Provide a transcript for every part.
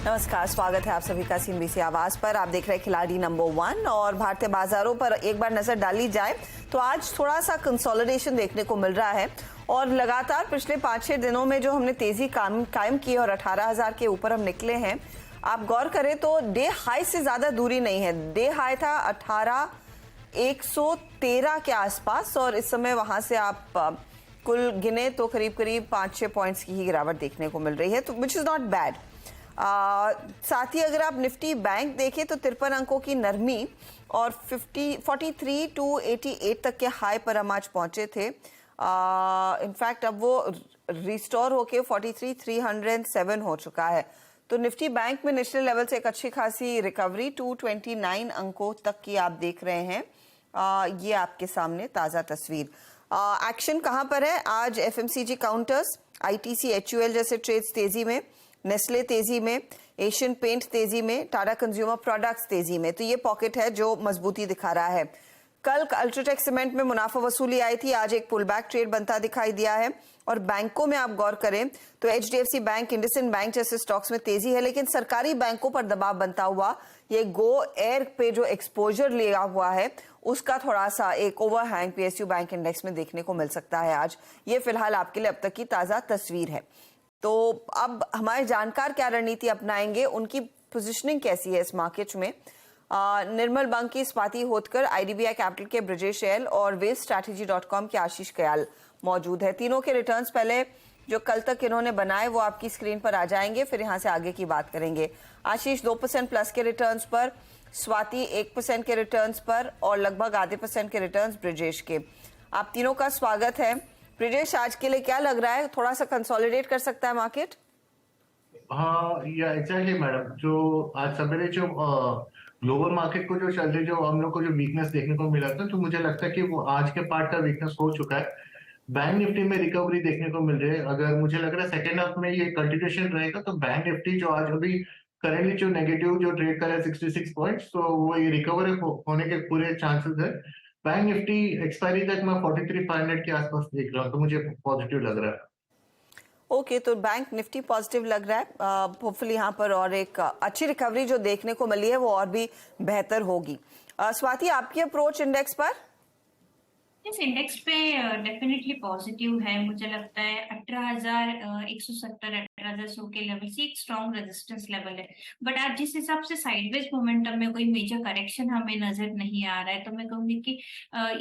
नमस्कार, स्वागत है आप सभी का सीएनबीसी आवाज पर। आप देख रहे हैं खिलाड़ी नंबर 1 और भारतीय बाजारों पर एक बार नजर डाली जाए तो आज थोड़ा सा कंसोलिडेशन देखने को मिल रहा है और लगातार पिछले 5-6 दिनों में जो हमने तेजी कायम की और 18,000 के ऊपर हम निकले हैं। आप गौर करें तो डे हाई से ज्यादा दूरी नहीं है। डे हाई था 18,113 के आसपास और इस समय वहां से आप कुल गिने तो करीब 5-6 पॉइंट्स की ही गिरावट देखने को मिल रही है, तो विच इज नॉट बैड। साथ ही अगर आप निफ्टी बैंक देखें तो 53 अंकों की नरमी और 43 to 88 तक के हाई पर हम आज पहुंचे थे। इनफैक्ट अब वो रिस्टोर होके 43,307 हो चुका है। तो निफ्टी बैंक में नेशनल लेवल से एक अच्छी खासी रिकवरी 229 अंकों तक की आप देख रहे हैं। ये आपके सामने ताज़ा तस्वीर। एक्शन कहाँ पर है आज? एफएमसीजी काउंटर्स, आईटीसी, एचयूएल जैसे ट्रेड्स तेजी में, नेस्ले तेजी में, एशियन पेंट तेजी में, टाटा कंज्यूमर प्रोडक्ट्स तेजी में। तो ये पॉकेट है जो मजबूती दिखा रहा है। कल अल्ट्राटेक सीमेंट में मुनाफा वसूली आई थी, आज एक पुल बैक ट्रेड बनता दिखाई दिया है। और बैंकों में आप गौर करें तो एचडीएफसी बैंक, इंडसइंड बैंक जैसे स्टॉक्स में तेजी है, लेकिन सरकारी बैंकों पर दबाव बनता हुआ ये गो एयर पे जो एक्सपोजर लिया हुआ है उसका थोड़ा सा एक ओवरहैंग पीएसयू बैंक इंडेक्स में देखने को मिल सकता है आज। ये फिलहाल आपके लिए अब तक की ताजा तस्वीर है। तो अब हमारे जानकार क्या रणनीति अपनाएंगे, उनकी पोजीशनिंग कैसी है इस मार्केट में? निर्मल बंक की स्वाति होतकर, आईडीबीआई कैपिटल के ब्रजेश एल और वेलस्ट्रैटेजी.com के आशीष कयाल मौजूद है। तीनों के रिटर्न्स पहले जो कल तक इन्होंने बनाए वो आपकी स्क्रीन पर आ जाएंगे, फिर यहां से आगे की बात करेंगे। आशीष 2% प्लस के रिटर्न्स पर, स्वाति 1% के रिटर्न्स पर और लगभग आधे % के रिटर्न्स ब्रजेश के। आप तीनों का स्वागत है। ब्रजेश, आज के लिए क्या लग रहा है, थोड़ा सा कंसोलिडेट कर सकता है मार्केट? हाँ, या एग्जैक्टली मैडम। जो आज सवेरे जो ग्लोबल मार्केट को जो चलते जो हम लोग को जो वीकनेस देखने को मिला था, तो मुझे लगता है कि वो आज के पार्ट का वीकनेस हो चुका है। बैंक निफ्टी में रिकवरी देखने को मिल रही है। अगर मुझे लग रहा है सेकेंड हाफ में ये कंटिन्यूशन रहेगा तो बैंक निफ्टी जो आज अभी करेंटली जो नेगेटिव जो ट्रेड कर रहा है 66 पॉइंट्स, तो वो ये रिकवर होने के पूरे चांसेस है। बैंक निफ्टी एक्सपायरी तक मैं 43,500 के आसपास देख रहा हूँ, तो मुझे पॉजिटिव लग रहा है। ओके, तो बैंक निफ्टी पॉजिटिव लग रहा है। होपफुली यहाँ पर और एक अच्छी रिकवरी जो देखने को मिली है वो और भी बेहतर होगी। स्वाति, आपकी अप्रोच इंडेक्स पर? इस इंडेक्स पे डेफिनेटली पॉजिटिव है। मुझे लगता है 18,170 18,100 के लेवल से एक स्ट्रॉन्ग रेजिस्टेंस लेवल है। बट आज जिस हिसाब से साइडवेज मोमेंटम में कोई मेजर करेक्शन हमें नजर नहीं आ रहा है, तो मैं कहूंगी कि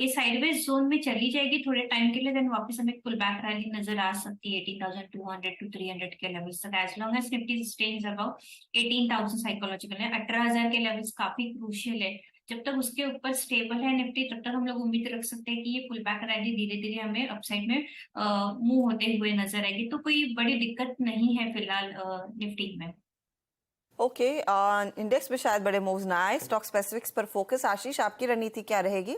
ये साइडवेज जोन में चली जाएगी थोड़े टाइम के लिए, देन वापस हमें पुल बैक रैली नजर आ सकती है 18,200 to 300 के लेवल्स तक, as long as Nifty stage about 18,000 psychological है। 18,000 के लेवल्स काफी क्रूशियल है। जब तक उसके ऊपर स्टेबल है निफ्टी, तब तक हम लोग उम्मीद रख सकते हैं कि ये पुल बैक रैली धीरे धीरे हमें अपसाइड में मूव होते हुए नजर आएगी। तो कोई बड़ी दिक्कत नहीं है फिलहाल निफ्टी में। ओके, इंडेक्स में शायद बड़े मूव्स ना आए, स्टॉक स्पेसिफिक्स पर फोकस। आशीष, आपकी रणनीति क्या रहेगी?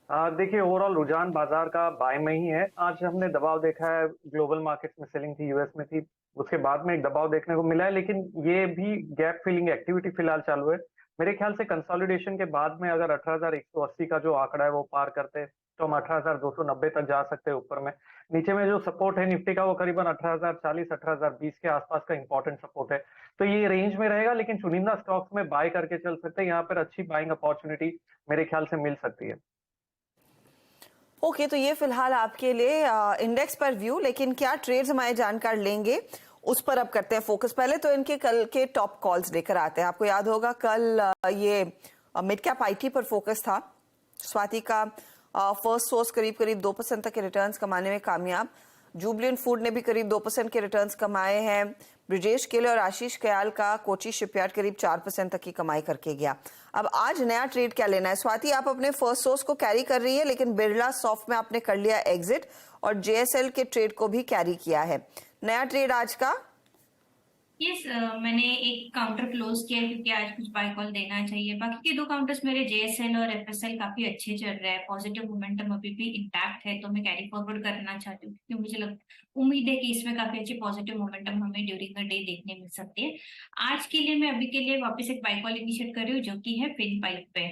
देखिए, ओवरऑल रुझान बाजार का बाय में ही है। आज हमने दबाव देखा है, ग्लोबल मार्केट्स में सेलिंग थी, यूएस में थी, उसके बाद में एक दबाव देखने को मिला है, लेकिन ये भी गैप फिलिंग एक्टिविटी फिलहाल चालू है। मेरे ख्याल से कंसोलिडेशन के बाद में अगर 18,180 का जो आंकड़ा है वो पार करते हैं तो हम 18,290 तक जा सकते हैं ऊपर में। नीचे में जो सपोर्ट है निफ्टी का वो करीबन 18,040 18,020 के आसपास का इंपॉर्टेंट सपोर्ट है। तो ये रेंज में रहेगा, लेकिन चुनिंदा स्टॉक्स में बाय करके चल सकते हैं। यहाँ पर अच्छी बाइंग अपॉर्चुनिटी मेरे ख्याल से मिल सकती है। ओके, तो ये फिलहाल आपके लिए इंडेक्स पर व्यू, लेकिन क्या ट्रेड्स हमारे जानकार लेंगे उस पर अब करते हैं फोकस। पहले तो इनके कल के टॉप कॉल्स लेकर आते हैं। आपको याद होगा कल ये मिड कैप आईटी पर फोकस था। स्वाति का फर्स्ट सोर्स करीब 2% तक के रिटर्न्स कमाने में कामयाब। जुबलेंट फूड ने भी करीब 2% के रिटर्न्स कमाए हैं। ब्रजेश केले और आशीष कयाल का कोची शिपयार्ड करीब 4% तक की कमाई करके गया। अब आज नया ट्रेड क्या लेना है? स्वाति, आप अपने फर्स्ट सोर्स को कैरी कर रही है, लेकिन बिरला सॉफ्ट में आपने कर लिया एग्जिट और जेएसएल के ट्रेड को भी कैरी किया है। नया ट्रेड आज का? यस, मैंने एक काउंटर क्लोज किया क्योंकि आज कुछ बाय कॉल देना चाहिए। बाकी के दो काउंटर्स मेरे जेएसएल और एफएसएल काफी अच्छे चल रहे हैं, पॉजिटिव मोमेंटम अभी भी इंटैक्ट है, तो मैं कैरी फॉरवर्ड करना चाहती हूँ क्योंकि मुझे उम्मीद है कि इसमें काफी अच्छी पॉजिटिव मोमेंटम हमें ड्यूरिंग द डे देखने मिल सकती है। आज के लिए मैं अभी के लिए वापस एक बाय कॉल इनिशिएट कर रही हूँ जो कि है फिन पाइप पे।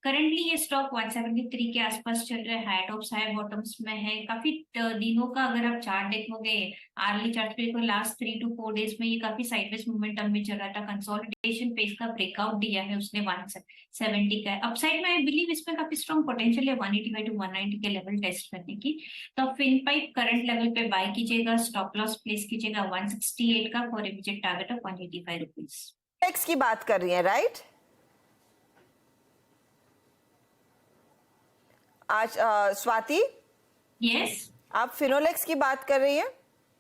करंटली ये स्टॉक 173 के आसपास चल रहा है, हाई टॉप्स हाई बॉटम्स में है। काफी दिनों का अगर आप चार्ट देखोगे, आर्ली चार्ट पे देखो, लास्ट 3 to 4 डेज में ये काफी साइडवेज मोमेंटम में चल रहा था। कंसोलिडेशन पे इसका ब्रेकआउट दिया है उसने 170 का। अपसाइड में आई बिलीव इसमें काफी स्ट्रॉन्ग पोटेंशियल है 185 to 190 के लेवल टेस्ट करने की। तो आप फिनपाइप करंट लेवल पे बाय कीजिएगा, स्टॉप लॉस प्लेस कीजिएगा 168 का for immediate target of 185 rupees. Finolex की बात कर रही हैं, राइट? आज स्वाति, यस आप फिनोलेक्स की बात कर रही हैं?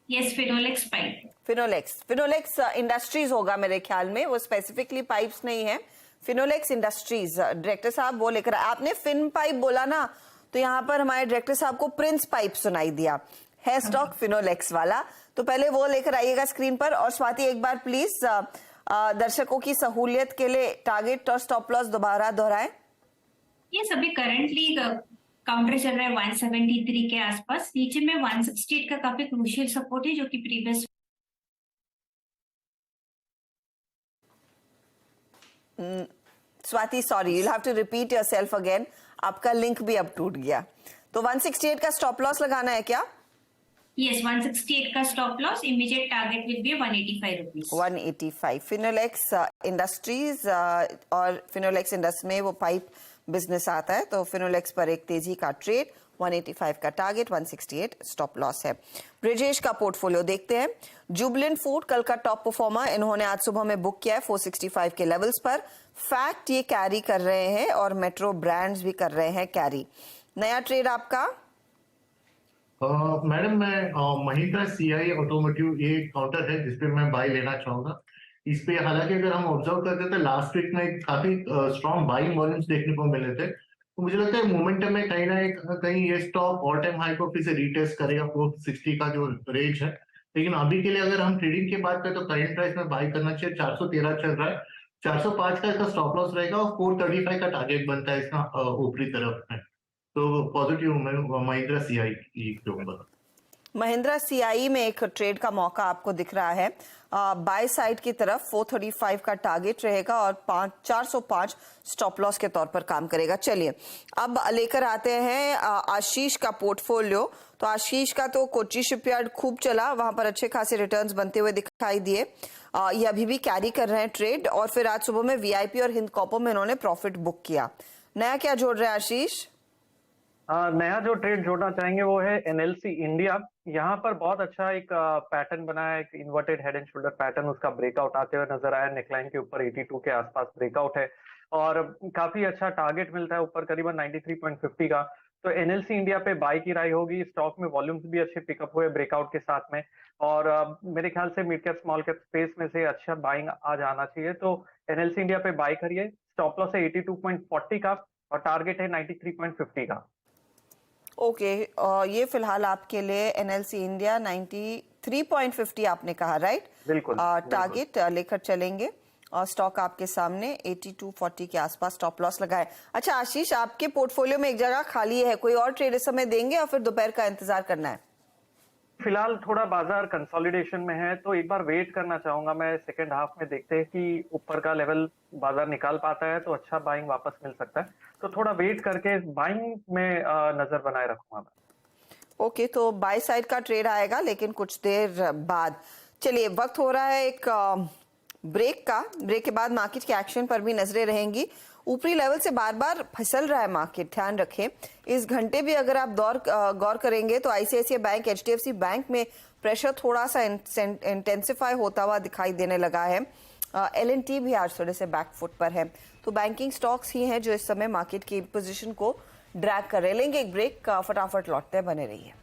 Yes, Finolex pipe. Finolex industries होगा मेरे ख्याल में, वो स्पेसिफिकली पाइप्स नहीं है। फिनोलेक्स इंडस्ट्रीज डायरेक्टर साहब वो लेकर आपने फिन पाइप बोला ना, तो यहाँ पर हमारे डायरेक्टर साहब को प्रिंस पाइप सुनाई दिया है, स्टॉक फिनोलेक्स वाला। तो पहले वो लेकर आइएगा स्क्रीन पर। और स्वाति एक बार प्लीज दर्शकों की सहूलियत के लिए टारगेट और स्टॉप लॉस दोबारा दोहराएं। ये सभी करंटली काउंटर चल रहा है 173 के आसपास। नीचे में 168 का काफी क्रूशियल सपोर्ट है, जो कि previous Swati sorry, you'll have to repeat yourself again, आपका लिंक भी अब टूट गया। तो 168 का स्टॉप लॉस लगाना है क्या? यस, 168 का stop loss, immediate target will be 185 rupees. 185 Finolex industries, और फिनोलेक्स इंडस्ट्री में वो पाइप बिजनेस आता है। तो फिनोलेक्स पर एक तेजी का ट्रेड, 185 का टारगेट, 168 स्टॉप लॉस है। ब्रिजेश का पोर्टफोलियो देखते हैं। जुबिलेंट फूड कल का टॉप परफॉर्मर, इन्होंने आज सुबह में बुक किया है 465 के लेवल्स पर। फैक्ट ये कैरी कर रहे हैं और मेट्रो ब्रांड्स भी कर रहे हैं कैरी। नया ट्रेड आपका? मैडम मैं महिंद्रा सीआई ऑटोमोटिव, ये काउंटर है जिसपे मैं बाय लेना चाहूंगा। इस पे हालांकि अगर हम ऑब्जर्व करते थे लास्ट वीक में काफी स्ट्रॉन्ग बाइंग वॉल्यूम्स देखने को मिले थे, तो मुझे लगता है मोमेंटम में कहीं ना कहीं ये स्टॉक ऑल टाइम हाई को फिर से रीटेस्ट करेगा 460 का जो रेंज है। लेकिन अभी के लिए अगर हम ट्रेडिंग की बात करें तो करंट प्राइस में बाय करना चाहिए। 413 चल रहा है, 405 का इसका स्टॉप लॉस रहेगा और 435 का टारगेट बनता है इसका ऊपरी तरफ में। तो पॉजिटिव महिंद्रा सीआई के ऊपर। महिंद्रा सीआई में एक ट्रेड का मौका आपको दिख रहा है बाय साइड की तरफ। 435 का टारगेट रहेगा और 405 स्टॉप लॉस के तौर पर काम करेगा। चलिए अब लेकर आते हैं आशीष का पोर्टफोलियो। तो आशीष का तो कोच्चि शिपयार्ड खूब चला, वहां पर अच्छे खासे रिटर्न्स बनते हुए दिखाई दिए। ये अभी भी कैरी कर रहे हैं ट्रेड, और फिर आज सुबह में वीआईपी और हिंद कॉपर में इन्होंने प्रॉफिट बुक किया। नया क्या जोड़ रहे हैं आशीष? नया जो ट्रेड जोड़ना चाहेंगे वो है एनएलसी इंडिया। यहाँ पर बहुत अच्छा एक पैटर्न बना है, एक inverted head and shoulder pattern, उसका ब्रेकआउट आते हुए नजर आया। नेकलाइन के ऊपर 82 के आसपास ब्रेकआउट है और काफी अच्छा टारगेट मिलता है ऊपर करीबन 93.50 का। तो एनएलसी इंडिया पे बाय की राय होगी। स्टॉक में वॉल्यूम्स भी अच्छे पिकअप हुए ब्रेकआउट के साथ में, और मेरे ख्याल से mid cap small cap space में से अच्छा बाइंग आज आना चाहिए। तो एनएलसी इंडिया पे बाय करिए। स्टॉप लॉस है 82.40 का और टारगेट है 93.50 का। ओके, ये फिलहाल आपके लिए एनएलसी इंडिया 93.50 आपने कहा, राइट? बिल्कुल। टारगेट लेकर चलेंगे और स्टॉक आपके सामने 82.40 के आसपास स्टॉप लॉस लगाए। अच्छा आशीष, आपके पोर्टफोलियो में एक जगह खाली है, कोई और ट्रेड इस समय देंगे या फिर दोपहर का इंतजार करना है? फिलहाल थोड़ा बाजार कंसोलिडेशन में है, तो एक बार वेट करना चाहूंगा मैं। सेकेंड हाफ में देखते हैं कि ऊपर का लेवल बाजार निकाल पाता है तो अच्छा बाइंग वापस मिल सकता है। तो थोड़ा वेट करके बाइंग में नजर बनाए रखूंगा मैं। ओके, तो बाय साइड का ट्रेड आएगा लेकिन कुछ देर बाद। चलिए वक्त हो रहा है एक ब्रेक का। ब्रेक के बाद मार्केट के एक्शन पर भी नजरें रहेंगी। ऊपरी लेवल से बार बार फिसल रहा है मार्केट, ध्यान रखें। इस घंटे भी अगर आप गौर करेंगे तो आईसीआईसीआई बैंक, एचडीएफसी बैंक में प्रेशर थोड़ा सा इंटेंसिफाई होता हुआ दिखाई देने लगा है। एलएनटी भी आज थोड़े से बैकफुट पर है। तो बैंकिंग स्टॉक्स ही हैं जो इस समय मार्केट की पोजीशन को ड्रैग कर रहे हैं। लेंगे एक ब्रेक, फटाफट लौटते हैं, बने रहिए।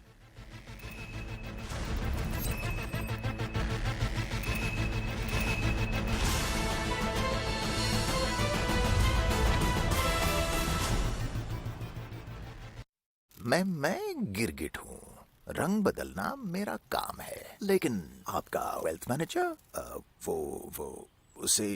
मैं गिरगिट हूँ, रंग बदलना मेरा काम है, लेकिन आपका वेल्थ मैनेजर वो उसे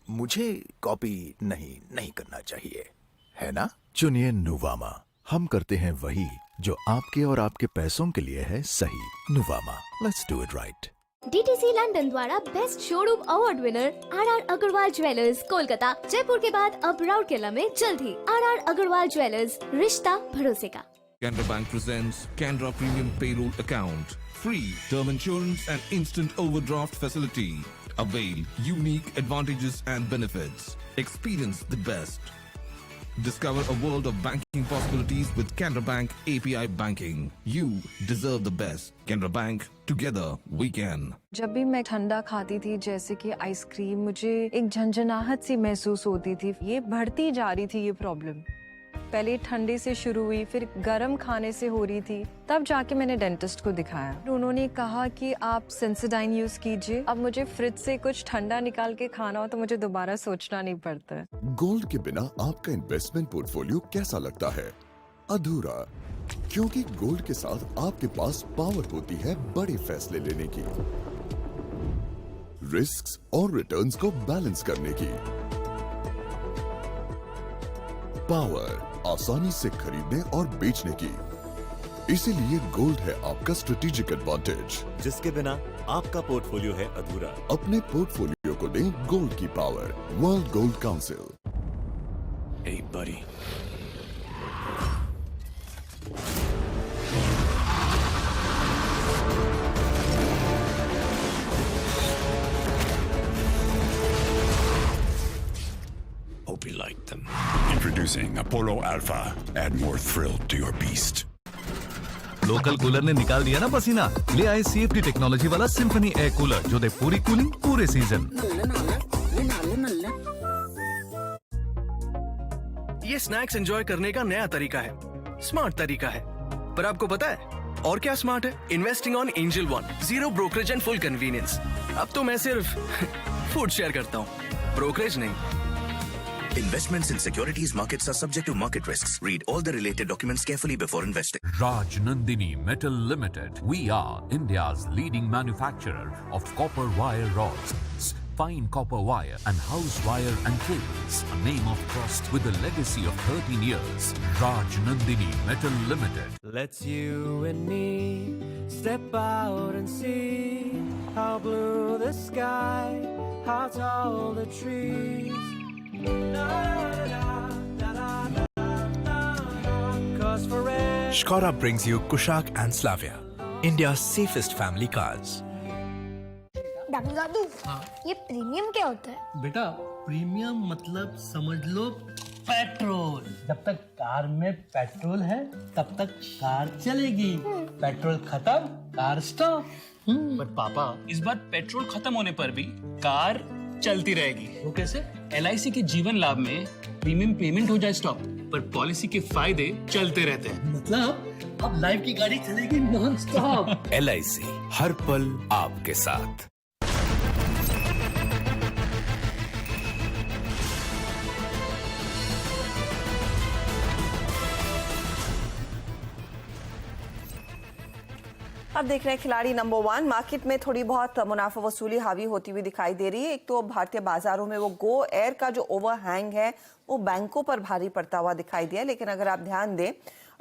मुझे कॉपी नहीं करना चाहिए, है ना? चुनिए नुवामा। हम करते हैं वही जो आपके और आपके पैसों के लिए है सही। Nuvama, let's do it right. DTC London द्वारा best showroom award winner R Agarwal jewellers Kolkata Jaipur के बाद अब राउरकेला में जल्द ही आर अग्रवाल ज्वेलर्स, रिश्ता भरोसे का। Canara Bank presents Canara Premium Payroll Account. Free term insurance and instant overdraft facility. Avail unique advantages and benefits. Experience the best. Discover a world of banking possibilities with Canara Bank API Banking. You deserve the best. Canara Bank, together we can. जब भी मैं ठंडा खाती थी जैसे कि ice cream, मुझे एक झंझनाहट सी महसूस होती थी। ये बढ़ती जा रही थी ये प्रॉब्लम। पहले ठंडे से शुरू हुई, फिर गर्म खाने से हो रही थी, तब जाके मैंने डेंटिस्ट को दिखाया। उन्होंने कहा कि आप सेंसोडाइन यूज कीजिए। अब मुझे फ्रिज से कुछ ठंडा निकाल के खाना हो तो मुझे दोबारा सोचना नहीं पड़ता है। गोल्ड के बिना आपका इन्वेस्टमेंट पोर्टफोलियो कैसा लगता है? अधूरा। क्योंकि गोल्ड के साथ आपके पास पावर होती है बड़े फैसले लेने की, रिस्क्स और रिटर्न्स को बैलेंस करने की, पावर आसानी से खरीदने और बेचने की। इसीलिए गोल्ड है आपका स्ट्रेटेजिक एडवांटेज, जिसके बिना आपका पोर्टफोलियो है अधूरा। अपने पोर्टफोलियो को दें गोल्ड की power. World gold council. Hey buddy. Hope you like them. Introducing Apollo Alpha. Add more thrill to your beast. Local cooler ने निकाल दिया ना पसीना, ले आए CFD टेक्नोलॉजी वाला सिम्फनी एयर कूलर जो दे पूरी कूलिंग पूरे सीजन। ये स्नैक्स एंजॉय करने का नया तरीका है, स्मार्ट तरीका है। पर आपको पता है और क्या स्मार्ट है? Investing on angel one, zero brokerage and full convenience. अब तो मैं सिर्फ फूड शेयर करता हूँ, ब्रोकरेज नहीं। Investments in securities markets are subject to market risks. Read all the related documents carefully before investing. Raj Nandini Metal Limited. We are India's leading manufacturer of copper wire rods, fine copper wire and house wire and cables. A name of trust with a legacy of 13 years. Raj Nandini Metal Limited. Let's you and me step out and see how blue the sky, how tall the trees. Skoda brings you Kushaq and Slavia, India's safest family cars. दादू, ये premium क्या होता है? बेटा premium मतलब समझ लो petrol. जब तक car में पेट्रोल है तब तक कार चलेगी, पेट्रोल खत्म कार स्टॉप। बट पापा, इस बार पेट्रोल खत्म होने पर भी कार चलती रहेगी। वो कैसे? LIC के जीवन लाभ में प्रीमियम पेमेंट हो जाए स्टॉप, पर पॉलिसी के फायदे चलते रहते हैं। मतलब अब लाइफ की गाड़ी चलेगी नॉन स्टॉप। LIC हर पल आपके साथ। अब देख रहे हैं खिलाड़ी नंबर 1। मार्केट में थोड़ी बहुत मुनाफा वसूली हावी होती हुई दिखाई दे रही है। एक तो भारतीय बाजारों में वो गो एयर का जो ओवरहैंग है वो बैंकों पर भारी पड़ता हुआ दिखाई दिया, लेकिन अगर आप ध्यान दें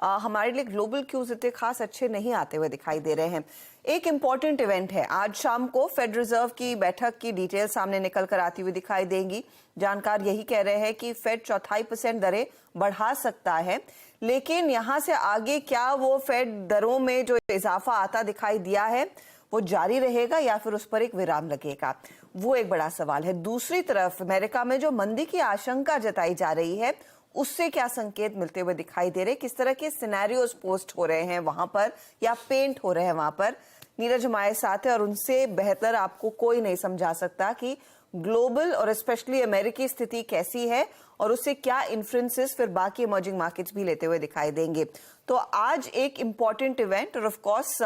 हमारे लिए ग्लोबल क्यूज इतने खास अच्छे नहीं आते हुए दिखाई दे रहे हैं। एक इंपॉर्टेंट इवेंट है आज शाम को, फेड रिजर्व की बैठक की डिटेल सामने निकल कर आती हुई दिखाई देंगी। जानकार यही कह रहे हैं कि फेड 0.25% दरें बढ़ा सकता है, लेकिन यहां से आगे क्या वो फेड दरों में जो इजाफा आता दिखाई दिया है वो जारी रहेगा या फिर उस पर एक विराम लगेगा, वो एक बड़ा सवाल है। दूसरी तरफ अमेरिका में जो मंदी की आशंका जताई जा रही है उससे क्या संकेत मिलते हुए दिखाई दे रहे, किस तरह के सिनेरियोज पोस्ट हो रहे हैं वहां पर या पेंट हो रहे हैं वहां पर। नीरज हमारे साथ है और उनसे बेहतर आपको कोई नहीं समझा सकता कि ग्लोबल और स्पेशली अमेरिकी स्थिति कैसी है और उससे क्या इन्फ्लुएंसेस फिर बाकी इमर्जिंग मार्केट्स भी लेते हुए दिखाई देंगे। तो आज एक इंपॉर्टेंट इवेंट और ऑफ कोर्स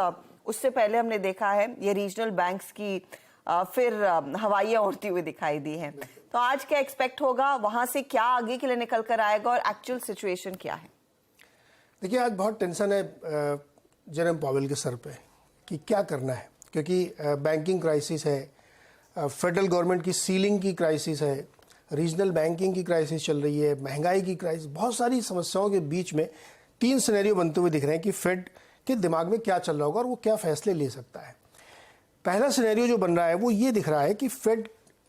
उससे पहले हमने देखा है ये रीजनल बैंक्स की फिर हवाइयां उड़ती हुई दिखाई दी हैं। तो आज क्या एक्सपेक्ट होगा, वहां से क्या आगे के लिए निकल कर आएगा और एक्चुअल सिचुएशन क्या है? देखिए आज बहुत टेंशन है जेरम पावेल के सर पे कि क्या करना है, क्योंकि बैंकिंग क्राइसिस है, फेडरल गवर्नमेंट की सीलिंग की क्राइसिस है, रीजनल बैंकिंग की क्राइसिस चल रही है, महंगाई की क्राइसिस, बहुत सारी समस्याओं के बीच में 3 सिनेरियो बनते हुए दिख रहे हैं कि फेड के दिमाग में क्या चल रहा होगा और वो क्या फैसले ले सकता है। पहला सिनेरियो जो बन रहा है वो ये दिख रहा है कि फेड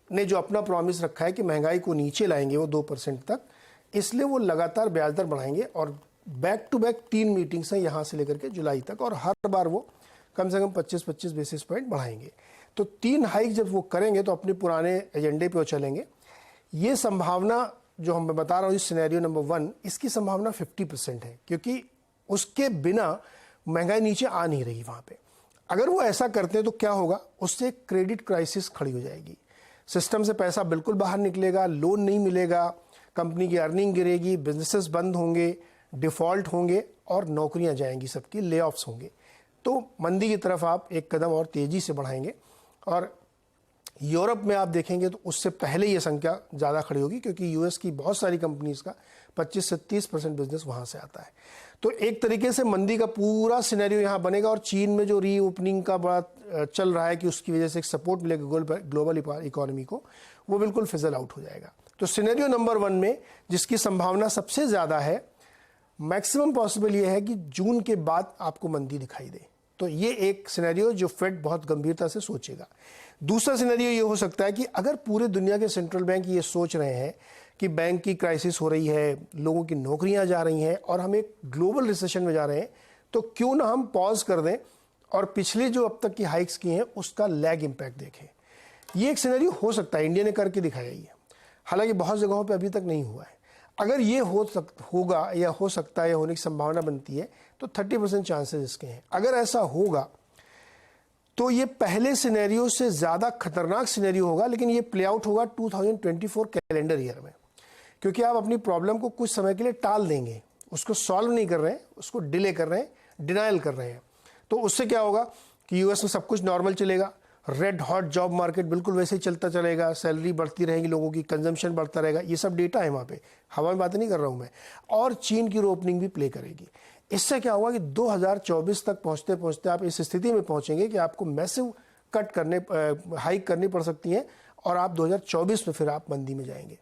ने जो अपना प्रॉमिस रखा है कि महंगाई को नीचे लाएंगे वो 2% तक, इसलिए वो लगातार ब्याज दर बढ़ाएंगे और बैक टू बैक 3 मीटिंग्स हैं यहाँ से लेकर के जुलाई तक, और हर बार वो कम से कम 25-25 बेसिस पॉइंट बढ़ाएंगे। तो 3 हाइक जब वो करेंगे तो अपने पुराने एजेंडे पे वो चलेंगे। ये संभावना जो हम बता रहा हूँ इस सिनेरियो नंबर 1, इसकी संभावना 50% है, क्योंकि उसके बिना महंगाई नीचे आ नहीं रही वहाँ पे। अगर वो ऐसा करते हैं तो क्या होगा, उससे क्रेडिट क्राइसिस खड़ी हो जाएगी, सिस्टम से पैसा बिल्कुल बाहर निकलेगा, लोन नहीं मिलेगा, कंपनी की अर्निंग गिरेगी, बिजनेसेस बंद होंगे, डिफॉल्ट होंगे और नौकरियां जाएंगी, सबकी ले ऑफ्स होंगे। तो मंदी की तरफ आप एक कदम और तेजी से बढ़ाएंगे। और यूरोप में आप देखेंगे तो उससे पहले ये संख्या ज़्यादा खड़ी होगी, क्योंकि यूएस की बहुत सारी कंपनीज का 25 से 30% बिजनेस वहाँ से आता है। तो एक तरीके से मंदी का पूरा सिनेरियो यहाँ बनेगा, और चीन में जो रीओपनिंग का बड़ा चल रहा है कि उसकी वजह से एक सपोर्ट मिलेगा ग्लोबल इकोनॉमी को, वो बिल्कुल फिजल आउट हो जाएगा। तो सिनेरियो नंबर 1 में जिसकी संभावना सबसे ज़्यादा है, मैक्सिमम पॉसिबल ये है कि जून के बाद आपको मंदी दिखाई दे। तो ये एक सिनेरियो जो फेड बहुत गंभीरता से सोचेगा। दूसरा सिनेरियो ये हो सकता है कि अगर पूरे दुनिया के सेंट्रल बैंक ये सोच रहे हैं कि बैंक की क्राइसिस हो रही है, लोगों की नौकरियां जा रही हैं और हम एक ग्लोबल रिसेशन में जा रहे हैं, तो क्यों ना हम पॉज कर दें और पिछले जो अब तक की हाइक्स की हैं उसका लैग इम्पैक्ट देखें। ये एक सिनेरियो हो सकता है, इंडिया ने करके दिखाया ये, हालांकि बहुत जगहों पे अभी तक नहीं हुआ है। अगर ये होगा या हो सकता है या होने की संभावना बनती है तो 30% चांसेस इसके हैं। अगर ऐसा होगा तो ये पहले सिनेरियो से ज़्यादा खतरनाक सिनेरियो होगा, लेकिन ये प्ले आउट होगा 2024 कैलेंडर ईयर में, क्योंकि आप अपनी प्रॉब्लम को कुछ समय के लिए टाल देंगे, उसको सॉल्व नहीं कर रहे हैं, उसको डिले कर रहे हैं, डिनाइल कर रहे हैं। तो उससे क्या होगा कि यूएस में सब कुछ नॉर्मल चलेगा, रेड हॉट जॉब मार्केट बिल्कुल वैसे ही चलता चलेगा, सैलरी बढ़ती रहेगी, लोगों की कंजम्पशन बढ़ता रहेगा, ये सब डेटा है वहाँ पे, हवा में बात नहीं कर रहा हूँ मैं। और चीन की रीओपनिंग भी प्ले करेगी। इससे क्या होगा कि 2024 तक पहुँचते पहुँचते आप इस स्थिति में पहुँचेंगे कि आपको मैसिव हाइक करनी पड़ सकती है और आप 2024 में फिर आप मंदी में जाएंगे।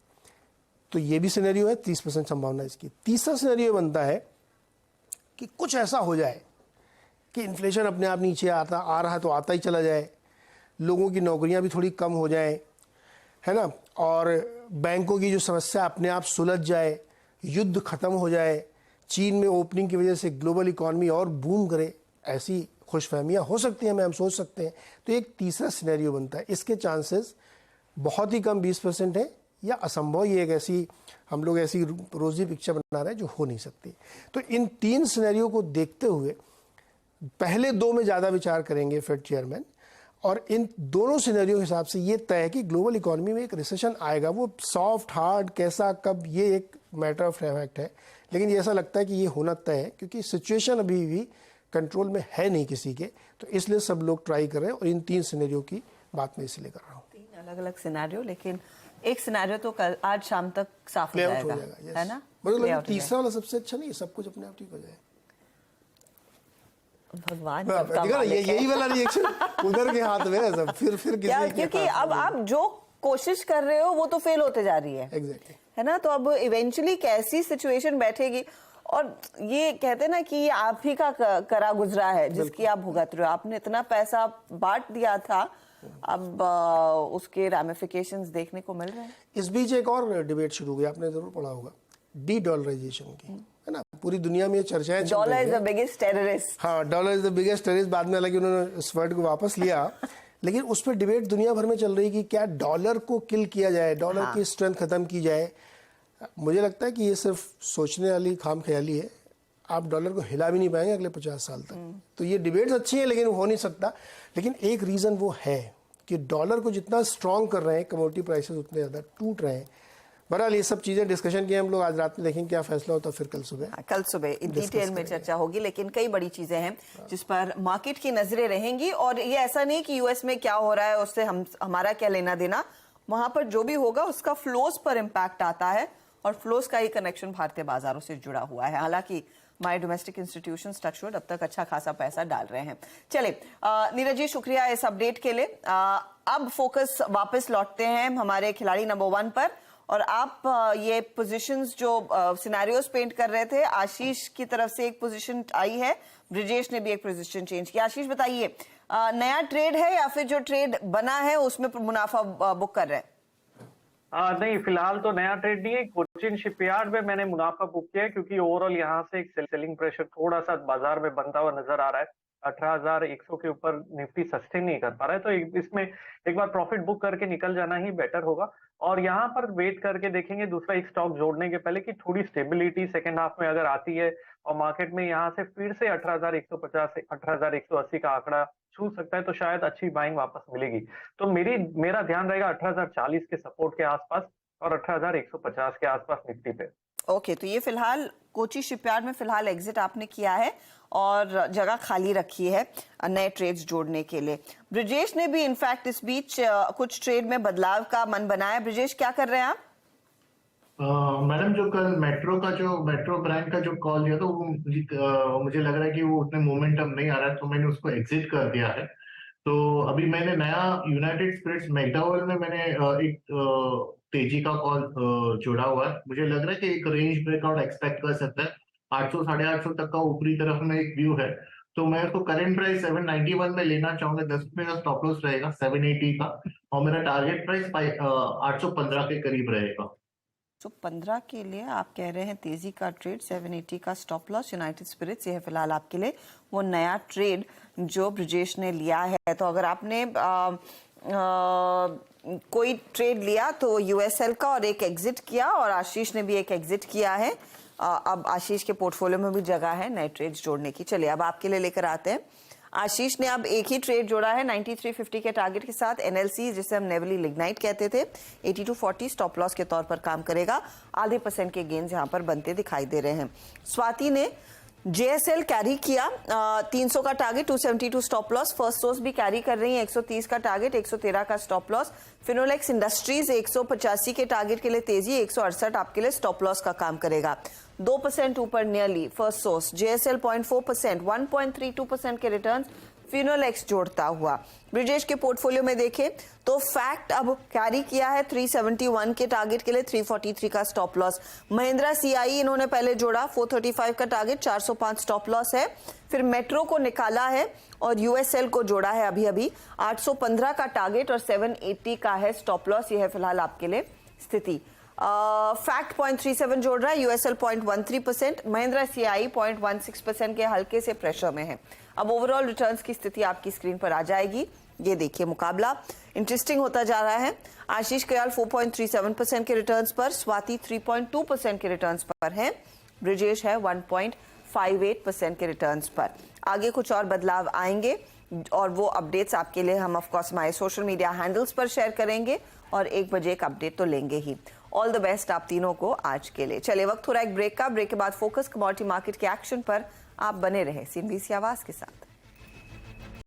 तो ये भी सिनेरियो है, 30% संभावना इसकी। तीसरा सिनेरियो बनता है कि कुछ ऐसा हो जाए कि इन्फ्लेशन अपने आप नीचे आ रहा है तो आता ही चला जाए, लोगों की नौकरियां भी थोड़ी कम हो जाए, है ना, और बैंकों की जो समस्या अपने आप सुलझ जाए, युद्ध खत्म हो जाए, चीन में ओपनिंग की वजह से ग्लोबल इकोनॉमी और बूम करे, ऐसी खुशफहमियां हो सकती हैं, हम सोच सकते हैं। तो एक तीसरा सिनेरियो बनता है। इसके चांसेस बहुत ही कम 20% है या असंभव, ये एक ऐसी हम लोग ऐसी रोजी पिक्चर बना रहे हैं जो हो नहीं सकती। तो इन 3 सिनेरियो को देखते हुए पहले 2 में ज़्यादा विचार करेंगे फेड चेयरमैन, और इन दोनों सिनेरियो के हिसाब से ये तय है कि ग्लोबल इकोनॉमी में एक रिसेशन आएगा। वो सॉफ्ट हार्ड कैसा कब, ये एक मैटर ऑफ फैक्ट है, लेकिन ये ऐसा लगता है कि ये होना तय है, क्योंकि सिचुएशन अभी भी कंट्रोल में है नहीं किसी के, तो इसलिए सब लोग ट्राई कर रहे हैं। और इन 3 सिनेरियो की बात मैं इसलिए कर रहा हूँ। 3 अलग अलग सिनेरियो, लेकिन एक सिनेरियो तो कल आज शाम तक साफ हो जाएगा, है ना? मतलब तीसरा वाला सबसे अच्छा नहीं, सब कुछ अपने आप ठीक हो जाए। भगवान यही वाला रिएक्शन उधर के हाथ में है सब, फिर क्योंकि अब आप जो कोशिश कर रहे हो वो तो फेल होते जा रही है, एग्जैक्टली, है ना? तो अब इवेंचुअली कैसी सिचुएशन बैठेगी, और ये कहते हैं ना कि ये आप ही का करा गुजरा है जिसकी आप भुगत रहे हो। आपने इतना पैसा बांट दिया था, अब उसके रैमिफिकेशंस देखने को मिल रहे हैं। इस बीच एक और डिबेट शुरू हुई, आपने जरूर पढ़ा होगा, डी-डॉलराइजेशन की, है ना? पूरी दुनिया में ये चर्चाएं चल रही हैं। Dollar is the biggest terrorist. हाँ, dollar is the biggest terrorist. बाद में हालांकि उन्होंने इस वर्ड को वापस लिया, लेकिन उस पर डिबेट दुनिया भर में चल रही कि क्या डॉलर को किल किया जाए, डॉलर की स्ट्रेंथ खत्म की जाए। मुझे लगता है कि ये सिर्फ सोचने वाली खाम ख्याली है। आप डॉलर को हिला भी नहीं पाएंगे अगले 50 साल तक। तो ये डिबेट्स अच्छी हैं, लेकिन हो नहीं सकता। लेकिन एक रीज़न वो है कि डॉलर को जितना स्ट्रॉन्ग कर रहे हैं कमोडिटी प्राइसेस, उतने ज़्यादा टूट रहे हैं। बहरहाल ये सब चीज़ें डिस्कशन की हम लोग आज रात में देखेंगे क्या फैसला होता है, फिर कल सुबह डिटेल में चर्चा होगी। लेकिन कई बड़ी चीजें हैं जिस पर मार्केट की नजरें रहेंगी, और ये ऐसा नहीं कि यूएस में क्या हो रहा है उससे हमारा क्या लेना देना। वहां पर जो भी होगा उसका फ्लोज पर इम्पैक्ट आता है, और फ्लोज का ही कनेक्शन भारतीय बाजारों से जुड़ा हुआ है। हालांकि माय डोमेस्टिक इंस्टीट्यूशंस टचवुड अब तक अच्छा खासा पैसा डाल रहे हैं। चले नीरज जी, शुक्रिया इस अपडेट के लिए। अब फोकस वापस लौटते हैं हमारे खिलाड़ी नंबर 1 पर, और आप ये पोजीशंस जो सिनेरियोस पेंट कर रहे थे, आशीष की तरफ से एक पोजीशन आई है, ब्रिजेश ने भी एक पोजीशन चेंज किया। आशीष बताइए, नया ट्रेड है या फिर जो ट्रेड बना है उसमें मुनाफा बुक कर रहे हैं? नहीं, फिलहाल तो नया ट्रेड नहीं है। कोचिन शिपयार्ड में मैंने मुनाफा बुक किया है क्योंकि ओवरऑल यहाँ से एक सेलिंग प्रेशर थोड़ा सा बाजार में बनता हुआ नजर आ रहा है। 18,100 के ऊपर निफ्टी सस्टेन नहीं कर पा रहा है, तो इसमें एक बार प्रॉफिट बुक करके निकल जाना ही बेटर होगा। और यहाँ पर वेट करके देखेंगे दूसरा एक स्टॉक जोड़ने के पहले कि थोड़ी स्टेबिलिटी सेकेंड हाफ में अगर आती है और मार्केट में यहाँ से फिर से 18,150 से 18,180 का आंकड़ा छू सकता है तो शायद अच्छी बाइंग वापस मिलेगी। तो मेरा ध्यान रहेगा 18,040 के सपोर्ट के आसपास और 18,150 के आसपास निफ्टी पे। ओके, तो ये फिलहाल कोची शिपयार्ड में फिलहाल एग्जिट आपने किया है और जगह खाली रखी है नए ट्रेड्स जोड़ने के लिए। ब्रिजेश ने भी इनफैक्ट इस बीच कुछ ट्रेड में बदलाव का मन बनाया। ब्रिजेश, क्या कर रहे हैं आप? मैडम, जो कल मेट्रो ब्रांड का जो कॉल दिया था वो मुझे लग रहा है कि वो उतने मोमेंटम नहीं आ रहा है, तो मैंने उसको एग्जिट कर दिया है। तो अभी मैंने नया यूनाइटेड स्पिरिट्स मैकडॉवेल में मैंने एक तेजी का कॉल जोड़ा हुआ है। मुझे लग रहा है कि एक रेंज ब्रेकआउट एक्सपेक्ट कर सकता है। 800 850 तक का ऊपरी तरफ में एक व्यू है, तो मैं उसको करंट प्राइस 791 में लेना चाहूंगा। 10 रुपए का स्टॉप लॉस रहेगा 780 का, और मेरा टारगेट प्राइस 815 के करीब रहेगा। तो 15 के लिए आप कह रहे हैं तेजी का ट्रेड, 780 का स्टॉप लॉस। यूनाइटेड स्पिरिट्स, ये है फिलहाल आपके लिए वो नया ट्रेड जो ब्रिजेश ने लिया है। तो अगर आपने कोई ट्रेड लिया तो यूएसएल का और एक एग्जिट किया, और आशीष ने भी एक एग्जिट किया है। अब आशीष के पोर्टफोलियो में भी जगह है नए ट्रेड्स जोड़ने की। चलिए अब आपके लिए लेकर आते हैं। आशीष ने अब एक ही ट्रेड जोड़ा है 9350 के टारगेट के साथ। एनएलसी, जिसे हम नेवली लिग्नाइट कहते थे, 8240 स्टॉप लॉस के तौर पर काम करेगा। आधे % के गेंस यहाँ पर बनते दिखाई दे रहे हैं। स्वाति ने जेएसएल कैरी किया, 300 का target, 272 stop loss. First source भी कैरी कर रही है, 130 का टारगेट, 113 का स्टॉप लॉस। फिनोलेक्स इंडस्ट्रीज 185 के टारगेट के लिए तेजी, 168 आपके लिए स्टॉप लॉस का काम करेगा। 2% ऊपर नियरली फर्स्ट सोर्स। जेएसएल 0.4%, 1.32% के रिटर्न फिनोलेक्स जोड़ता हुआ। ब्रिजेश के पोर्टफोलियो में देखें तो फैक्ट अब कैरी किया है 371 के टारगेट के लिए, 343 का स्टॉप लॉस। महिंद्रा सीआई इन्होंने पहले जोड़ा, 435 का टारगेट, 405 स्टॉप लॉस है। फिर मेट्रो को निकाला है और यूएसएल को जोड़ा है अभी अभी, 815 का टारगेट और 780 का है स्टॉप लॉस। ये है फिलहाल आपके लिए स्थिति। फैक्ट 0.37 जोड़ रहा है, यूएसएल 0.13%, महिंद्रा सीआई 0.16% के हल्के से प्रेशर में है। अब ओवरऑल रिटर्न्स की स्थिति आपकी स्क्रीन पर आ जाएगी। ये देखिए, मुकाबला इंटरेस्टिंग होता जा रहा है। आशीष कयाल 4.37% के रिटर्न्स पर, स्वाति 3.2% के रिटर्न्स पर है, ब्रिजेश है 1.58% के रिटर्न्स पर। आगे कुछ और बदलाव आएंगे और वो अपडेट्स आपके लिए हम ऑफ कोर्स हमारे सोशल मीडिया हैंडल्स पर शेयर करेंगे और 1 बजे एक अपडेट तो लेंगे ही। ऑल द बेस्ट आप तीनों को आज के लिए। चलिए वक्त हो रहा है एक ब्रेक का। ब्रेक के बाद फोकस कमोडिटी मार्केट के एक्शन पर। आप बने रहे CNBC आवाज के साथ।